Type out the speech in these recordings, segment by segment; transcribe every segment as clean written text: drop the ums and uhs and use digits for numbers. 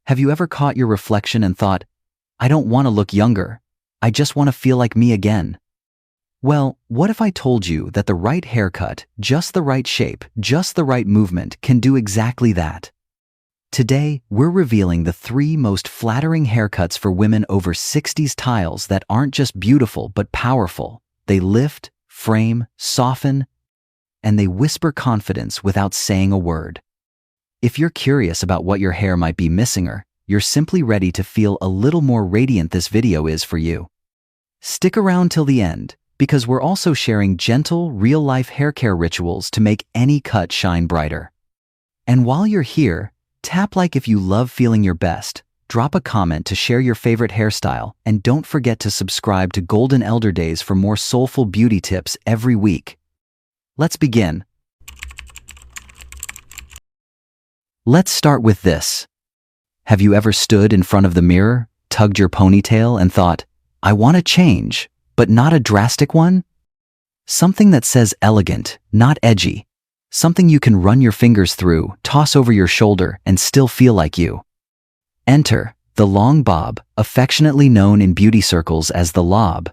Have you ever caught your reflection and thought, I don't want to look younger, I just want to feel like me again? Well, what if I told you that the right haircut, just the right shape, just the right movement can do exactly that? Today, we're revealing the 3 most flattering haircuts for women over 60s styles that aren't just beautiful but powerful. They lift, frame, soften, and they whisper confidence without saying a word. If you're curious about what your hair might be missing or you're simply ready to feel a little more radiant, this video is for you. Stick around till the end, because we're also sharing gentle, real-life hair care rituals to make any cut shine brighter. And while you're here, tap like if you love feeling your best, drop a comment to share your favorite hairstyle, and don't forget to subscribe to Golden Elder Days for more soulful beauty tips every week. Let's begin. Let's start with this. Have you ever stood in front of the mirror, tugged your ponytail, and thought, I want to change, but not a drastic one? Something that says elegant, not edgy. Something you can run your fingers through, toss over your shoulder, and still feel like you. Enter the long bob, affectionately known in beauty circles as the lob.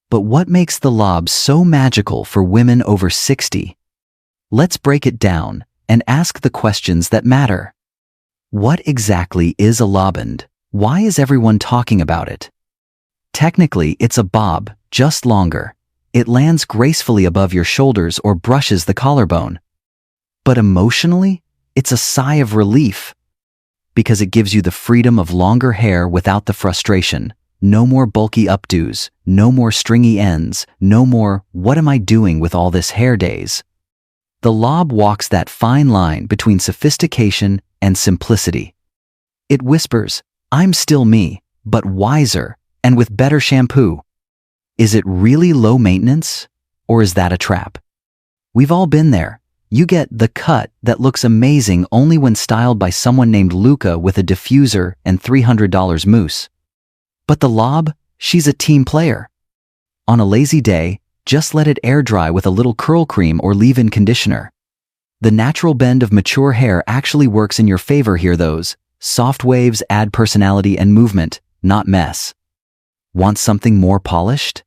But what makes the lob so magical for women over 60? Let's break it down and ask the questions that matter. What exactly is a loband? Why is everyone talking about it? Technically, it's a bob, just longer. It lands gracefully above your shoulders or brushes the collarbone. But emotionally, it's a sigh of relief, because it gives you the freedom of longer hair without the frustration. No more bulky updos, no more stringy ends, no more, what am I doing with all this hair days? The lob walks that fine line between sophistication and simplicity. It whispers, I'm still me, but wiser, and with better shampoo. Is it really low maintenance, or is that a trap? We've all been there. You get the cut that looks amazing only when styled by someone named Luca with a diffuser and $300 mousse. But the lob, she's a team player. On a lazy day, just let it air dry with a little curl cream or leave-in conditioner. The natural bend of mature hair actually works in your favor here. Those soft waves add personality and movement, not mess. Want something more polished?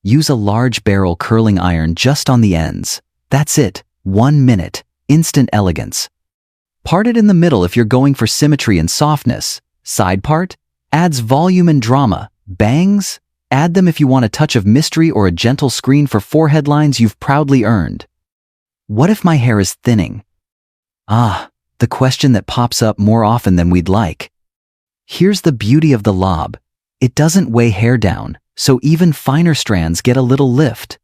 Use a large barrel curling iron just on the ends. That's it, 1 minute, instant elegance. Part it in the middle if you're going for symmetry and softness. Side part adds volume and drama. Bangs? Add them if you want a touch of mystery or a gentle screen for forehead lines you've proudly earned. What if my hair is thinning? The question that pops up more often than we'd like. Here's the beauty of the lob. It doesn't weigh hair down, so even finer strands get a little lift.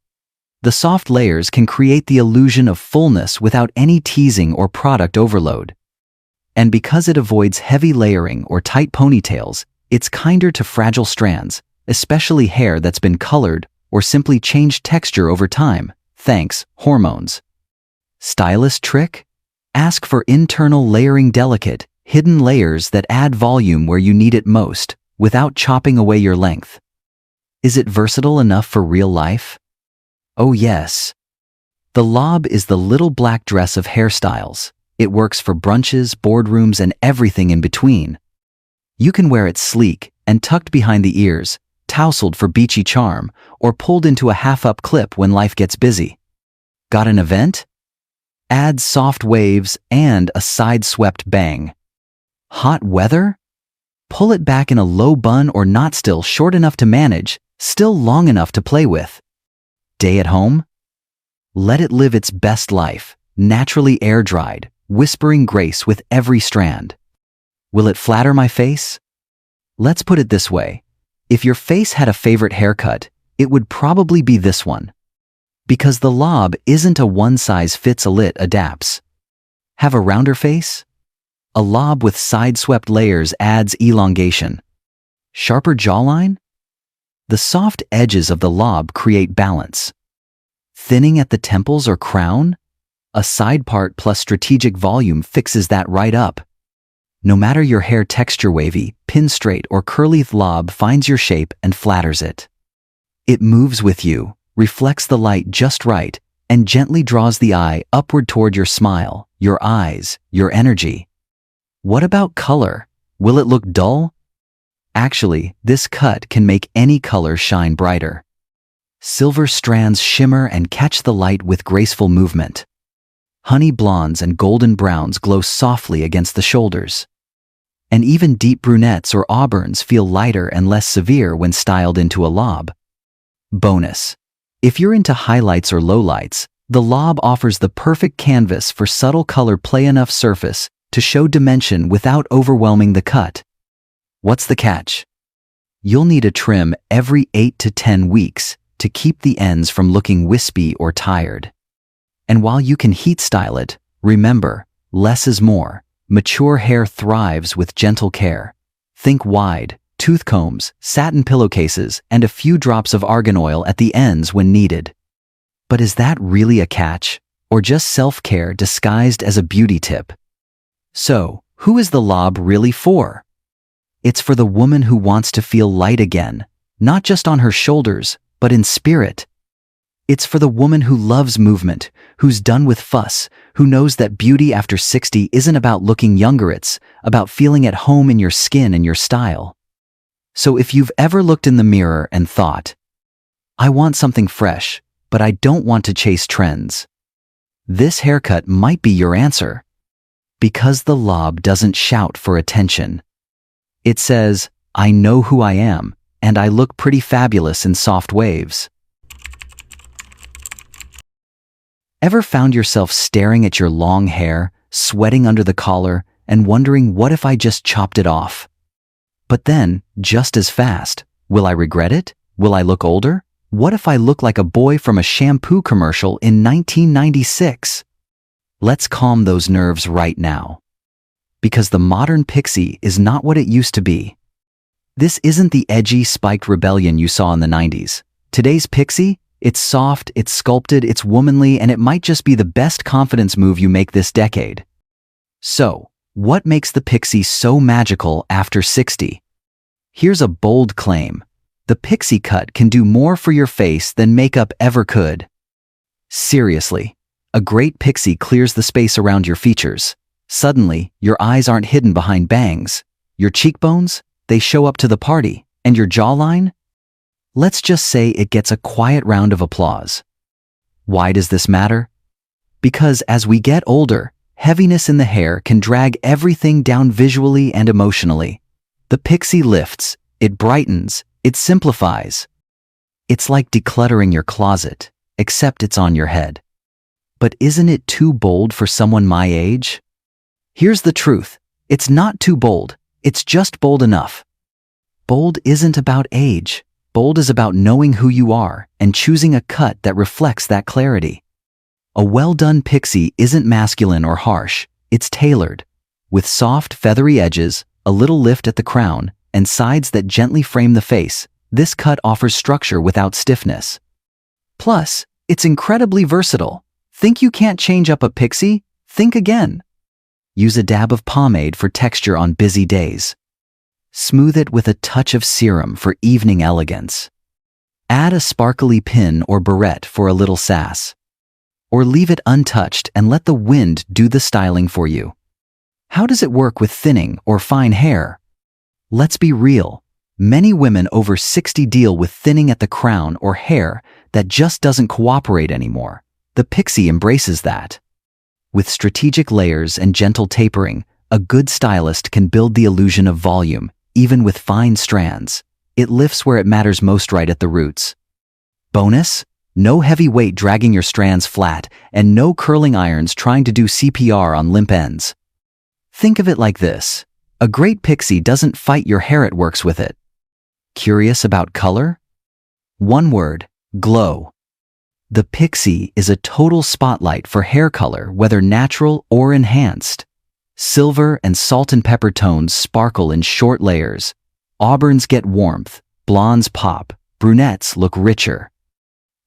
The soft layers can create the illusion of fullness without any teasing or product overload. And because it avoids heavy layering or tight ponytails, it's kinder to fragile strands, especially hair that's been colored or simply changed texture over time, thanks hormones. Stylist trick? Ask for internal layering, delicate, hidden layers that add volume where you need it most, without chopping away your length. Is it versatile enough for real life? Oh yes. The lob is the little black dress of hairstyles. It works for brunches, boardrooms, and everything in between. You can wear it sleek and tucked behind the ears, tousled for beachy charm, or pulled into a half-up clip when life gets busy. Got an event? Add soft waves and a side-swept bang. Hot weather? Pull it back in a low bun or knot, still short enough to manage, still long enough to play with. Day at home? Let it live its best life, naturally air-dried, whispering grace with every strand. Will it flatter my face? Let's put it this way. If your face had a favorite haircut, it would probably be this one. Because the lob isn't a one-size-fits-all, it adapts. Have a rounder face? A lob with side-swept layers adds elongation. Sharper jawline? The soft edges of the lob create balance. Thinning at the temples or crown? A side part plus strategic volume fixes that right up. No matter your hair texture, wavy, pin straight, or curly, the lob finds your shape and flatters it. It moves with you, reflects the light just right, and gently draws the eye upward toward your smile, your eyes, your energy. What about color? Will it look dull? Actually, this cut can make any color shine brighter. Silver strands shimmer and catch the light with graceful movement. Honey blondes and golden browns glow softly against the shoulders. And even deep brunettes or auburns feel lighter and less severe when styled into a lob. Bonus: if you're into highlights or lowlights, the lob offers the perfect canvas for subtle color play, enough surface to show dimension without overwhelming the cut. What's the catch? You'll need a trim every 8 to 10 weeks to keep the ends from looking wispy or tired. And while you can heat style it, remember, less is more. Mature hair thrives with gentle care. Think wide, tooth combs, satin pillowcases, and a few drops of argan oil at the ends when needed. But is that really a catch, or just self-care disguised as a beauty tip? So, who is the lob really for? It's for the woman who wants to feel light again, not just on her shoulders, but in spirit. It's for the woman who loves movement, who's done with fuss, who knows that beauty after 60 isn't about looking younger, it's about feeling at home in your skin and your style. So if you've ever looked in the mirror and thought, I want something fresh, but I don't want to chase trends, this haircut might be your answer. Because the lob doesn't shout for attention. It says, I know who I am, and I look pretty fabulous in soft waves. Ever found yourself staring at your long hair, sweating under the collar, and wondering, what if I just chopped it off? But then, just as fast, will I regret it? Will I look older? What if I look like a boy from a shampoo commercial in 1996? Let's calm those nerves right now. Because the modern pixie is not what it used to be. This isn't the edgy, spiked rebellion you saw in the 90s. Today's pixie? It's soft, it's sculpted, it's womanly, and it might just be the best confidence move you make this decade. So, what makes the pixie so magical after 60? Here's a bold claim. The pixie cut can do more for your face than makeup ever could. Seriously, a great pixie clears the space around your features. Suddenly, your eyes aren't hidden behind bangs. Your cheekbones? They show up to the party. And your jawline? Let's just say it gets a quiet round of applause. Why does this matter? Because as we get older, heaviness in the hair can drag everything down visually and emotionally. The pixie lifts, it brightens, it simplifies. It's like decluttering your closet, except it's on your head. But isn't it too bold for someone my age? Here's the truth. It's not too bold, it's just bold enough. Bold isn't about age. Bold is about knowing who you are and choosing a cut that reflects that clarity. A well-done pixie isn't masculine or harsh, it's tailored. With soft, feathery edges, a little lift at the crown, and sides that gently frame the face, this cut offers structure without stiffness. Plus, it's incredibly versatile. Think you can't change up a pixie? Think again. Use a dab of pomade for texture on busy days. Smooth it with a touch of serum for evening elegance. Add a sparkly pin or barrette for a little sass. Or leave it untouched and let the wind do the styling for you. How does it work with thinning or fine hair? Let's be real. Many women over 60 deal with thinning at the crown or hair that just doesn't cooperate anymore. The pixie embraces that. With strategic layers and gentle tapering, a good stylist can build the illusion of volume, even with fine strands. It lifts where it matters most, right at the roots. Bonus? No heavy weight dragging your strands flat, and no curling irons trying to do CPR on limp ends. Think of it like this. A great pixie doesn't fight your hair, it works with it. Curious about color? One word: glow. The pixie is a total spotlight for hair color, whether natural or enhanced. Silver and salt and pepper tones sparkle in short layers. Auburns get warmth, blondes pop, brunettes look richer.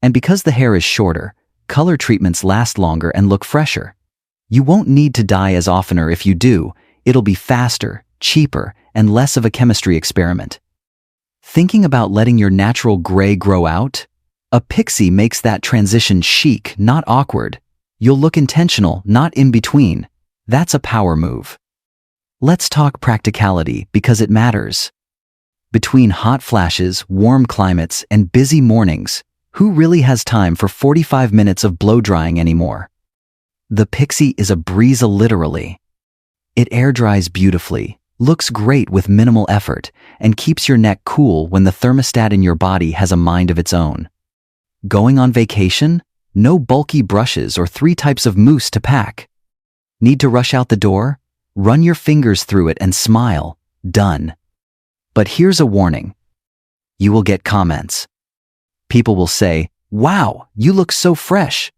And because the hair is shorter, color treatments last longer and look fresher. You won't need to dye as often, or if you do, it'll be faster, cheaper, and less of a chemistry experiment. Thinking about letting your natural gray grow out? A pixie makes that transition chic, not awkward. You'll look intentional, not in between. That's a power move. Let's talk practicality because it matters. Between hot flashes, warm climates, and busy mornings, who really has time for 45 minutes of blow drying anymore? The Pixie is a breeze literally. It air dries beautifully, looks great with minimal effort, and keeps your neck cool when the thermostat in your body has a mind of its own. Going on vacation? No bulky brushes or 3 types of mousse to pack. Need to rush out the door? Run your fingers through it and smile. Done. But here's a warning. You will get comments. People will say, "Wow, you look so fresh.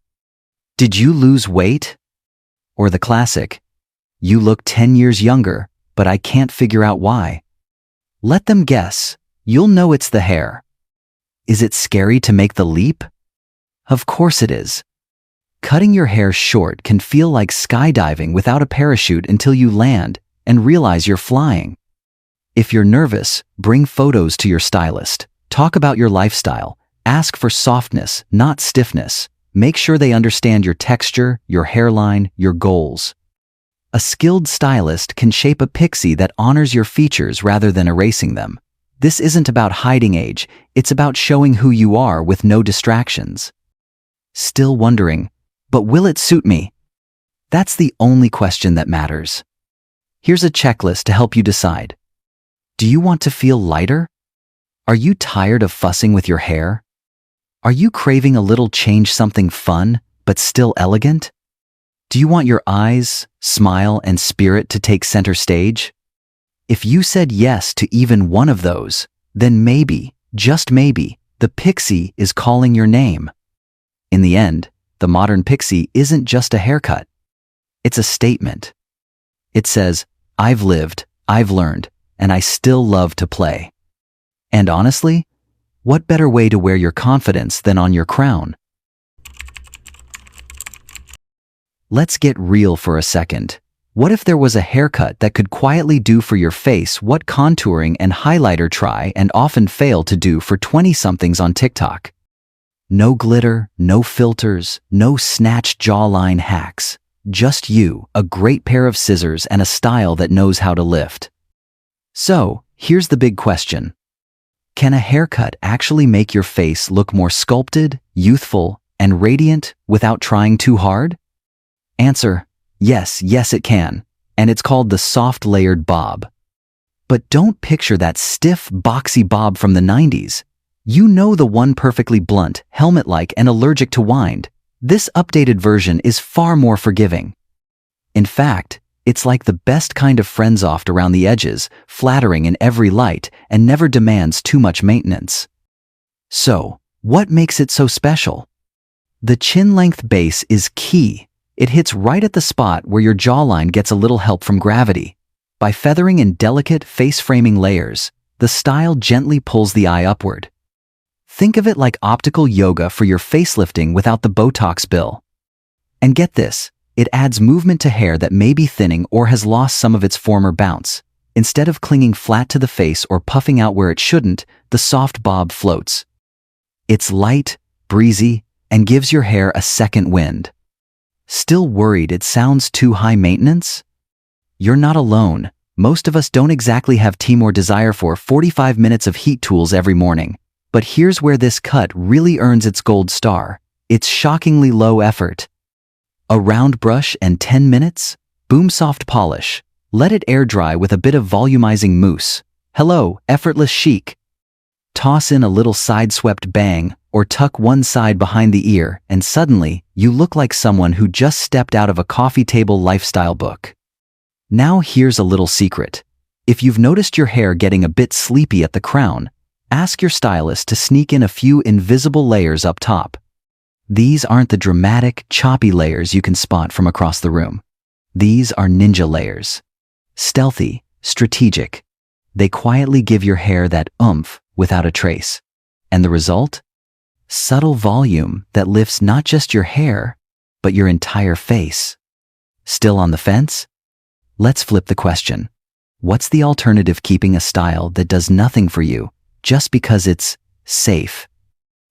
Did you lose weight?" Or the classic, "You look 10 years younger, but I can't figure out why." Let them guess. You'll know it's the hair. Is it scary to make the leap? Of course it is. Cutting your hair short can feel like skydiving without a parachute until you land and realize you're flying. If you're nervous, bring photos to your stylist. Talk about your lifestyle. Ask for softness, not stiffness. Make sure they understand your texture, your hairline, your goals. A skilled stylist can shape a pixie that honors your features rather than erasing them. This isn't about hiding age, it's about showing who you are with no distractions. Still wondering, but will it suit me? That's the only question that matters. Here's a checklist to help you decide. Do you want to feel lighter? Are you tired of fussing with your hair? Are you craving a little change, something fun, but still elegant? Do you want your eyes, smile, and spirit to take center stage? If you said yes to even one of those, then maybe, just maybe, the Pixie is calling your name. In the end, the Modern Pixie isn't just a haircut. It's a statement. It says, I've lived, I've learned, and I still love to play. And honestly, what better way to wear your confidence than on your crown? Let's get real for a second. What if there was a haircut that could quietly do for your face what contouring and highlighter try and often fail to do for 20-somethings on TikTok? No glitter, no filters, no snatched jawline hacks. Just you, a great pair of scissors, and a style that knows how to lift. So, here's the big question. Can a haircut actually make your face look more sculpted, youthful, and radiant without trying too hard? Answer, yes, it can, and it's called the soft layered bob. But don't picture that stiff, boxy bob from the 90s. You know, the one perfectly blunt, helmet-like, and allergic to wind. This updated version is far more forgiving. In fact, it's like the best kind of friend-soft around the edges, flattering in every light, and never demands too much maintenance. So, what makes it so special? The chin-length base is key. It hits right at the spot where your jawline gets a little help from gravity. By feathering in delicate, face-framing layers, the style gently pulls the eye upward. Think of it like optical yoga for your facelifting without the Botox bill. And get this, it adds movement to hair that may be thinning or has lost some of its former bounce. Instead of clinging flat to the face or puffing out where it shouldn't, the soft bob floats. It's light, breezy, and gives your hair a second wind. Still worried it sounds too high maintenance? You're not alone. Most of us don't exactly have time or desire for 45 minutes of heat tools every morning. But here's where this cut really earns its gold star. It's shockingly low effort. A round brush and 10 minutes? Boom, soft polish. Let it air dry with a bit of volumizing mousse. Hello, effortless chic. Toss in a little side-swept bang, or tuck one side behind the ear, and suddenly, you look like someone who just stepped out of a coffee table lifestyle book. Now here's a little secret. If you've noticed your hair getting a bit sleepy at the crown, ask your stylist to sneak in a few invisible layers up top. These aren't the dramatic, choppy layers you can spot from across the room. These are ninja layers. Stealthy, strategic. They quietly give your hair that oomph without a trace. And the result? Subtle volume that lifts not just your hair, but your entire face. Still on the fence? Let's flip the question. What's the alternative keeping a style that does nothing for you just because it's safe?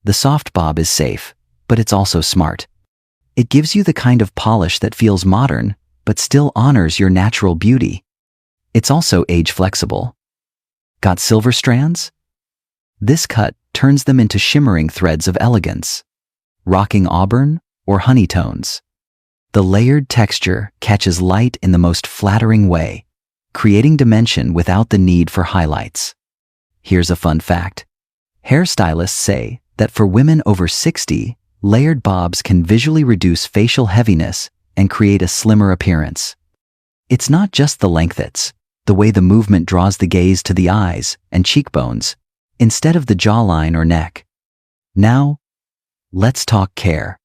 The soft bob is safe, but it's also smart. It gives you the kind of polish that feels modern, but still honors your natural beauty. It's also age flexible. Got silver strands? This cut turns them into shimmering threads of elegance. Rocking auburn or honey tones. The layered texture catches light in the most flattering way, creating dimension without the need for highlights. Here's a fun fact. Hairstylists say that for women over 60, layered bobs can visually reduce facial heaviness and create a slimmer appearance. It's not just the length, it's the way the movement draws the gaze to the eyes and cheekbones, instead of the jawline or neck. Now, let's talk care.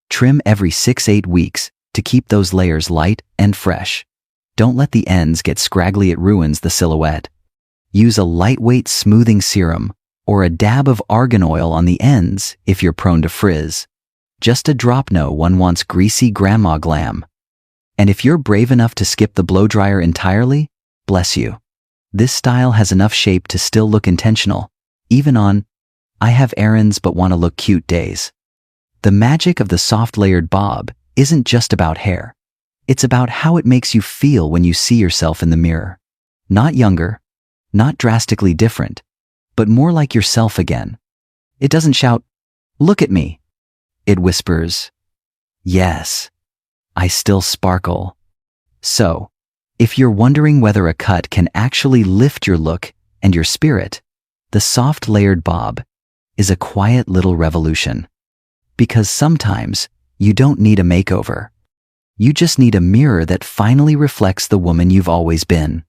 Trim every 6-8 weeks to keep those layers light and fresh. Don't let the ends get scraggly, it ruins the silhouette. Use a lightweight smoothing serum or a dab of argan oil on the ends if you're prone to frizz. Just a drop, no one wants greasy grandma glam. And if you're brave enough to skip the blow dryer entirely, bless you. This style has enough shape to still look intentional, even on I have errands but want to look cute days. The magic of the soft layered bob isn't just about hair. It's about how it makes you feel when you see yourself in the mirror. Not younger, not drastically different, but more like yourself again. It doesn't shout, "Look at me." It whispers, "Yes, I still sparkle." So, if you're wondering whether a cut can actually lift your look and your spirit, the soft layered bob is a quiet little revolution. Because sometimes you don't need a makeover. You just need a mirror that finally reflects the woman you've always been.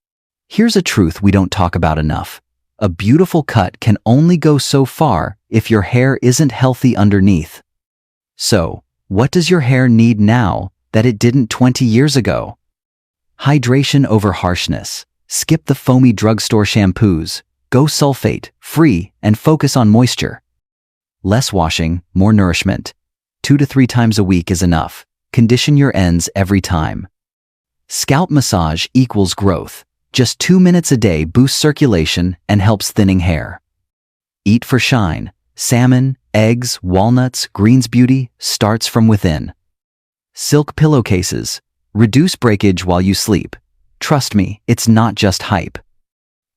Here's a truth we don't talk about enough. A beautiful cut can only go so far if your hair isn't healthy underneath. So, what does your hair need now that it didn't 20 years ago? Hydration over harshness. Skip the foamy drugstore shampoos. Go sulfate-free and focus on moisture. Less washing, more nourishment. 2 to 3 times a week is enough. Condition your ends every time. Scalp massage equals growth. Just 2 minutes a day boosts circulation and helps thinning hair. Eat for shine. Salmon, eggs, walnuts, greens. Beauty starts from within. Silk pillowcases. Reduce breakage while you sleep. Trust me, it's not just hype.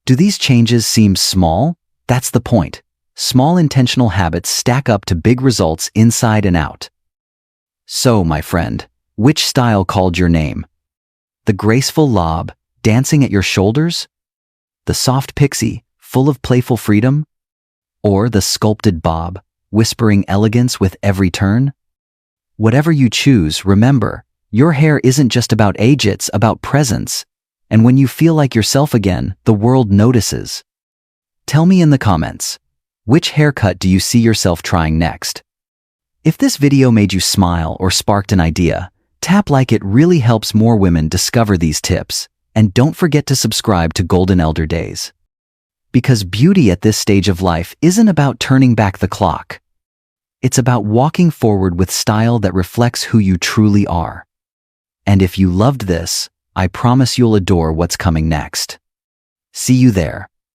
Do these changes seem small? That's the point. Small intentional habits stack up to big results inside and out. So, my friend, which style called your name? The graceful lob, dancing at your shoulders? The soft pixie, full of playful freedom? Or the sculpted bob, whispering elegance with every turn? Whatever you choose, remember, your hair isn't just about age, it's about presence. And when you feel like yourself again, the world notices. Tell me in the comments, which haircut do you see yourself trying next? If this video made you smile or sparked an idea, tap like. It really helps more women discover these tips. And don't forget to subscribe to Golden Elder Days. Because beauty at this stage of life isn't about turning back the clock. It's about walking forward with style that reflects who you truly are. And if you loved this, I promise you'll adore what's coming next. See you there.